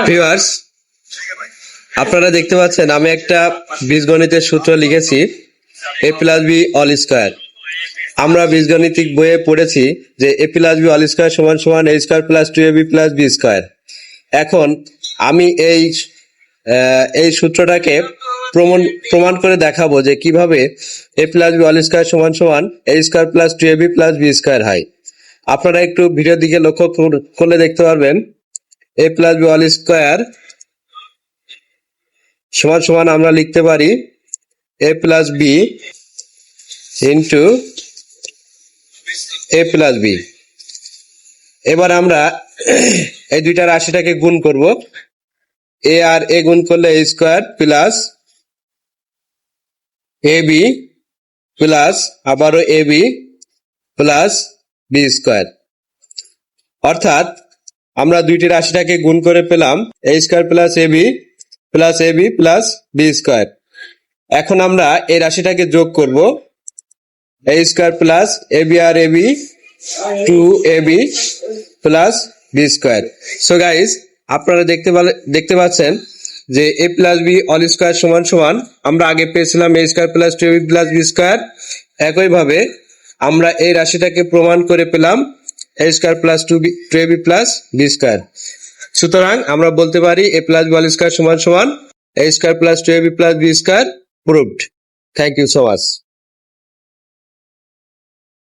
Viewers, আপনারা দেখতে পাচ্ছেন আমি একটা বীজগণিতের সূত্র লিখেছি a plus B all square. আমরা বীজগণিতিক বইয়ে পড়েছি যে a plus B all square সমান সমান a square plus 2ab plus B square. এখন আমি এই সূত্রটাকে প্রমাণ করে দেখাবো যে কিভাবে a plus B all square সমান সমান a square plus 2ab plus B square হয়। আপনারা একটু ভিডিওর দিকে লক্ষ্য করলে দেখতে পারবেন a plus B all square সমান সমান আমরা লিখতে পারি a plus B into a plus B. এবার আমরা এই দুইটা রাশিটাকে গুণ করব। a আর a গুণ করলে a square plus ab plus আবারও ab প্লাস বি স্কয়ার। অর্থাৎ আমরা দুইটি রাশিটাকে গুণ করে পেলাম a square plus ab plus B square. এখন আমরা এই রাশিটাকে যোগ করব a স্কয়ার প্লাস ab আর ab 2ab plus B square. So guys, আপনারা দেখতে পাচ্ছেন যে a plus B all square সমান সমান আমরা আগে পেয়েছিলাম a square plus 2ab plus B square. একইভাবে আমরা এই রাশিটাকে প্রমাণ করে পেলাম a square plus 2ab plus B square. সুতরাং আমরা বলতে পারি a plus B all square সমান সমান a square plus 2ab plus B square proved. Thank you so much.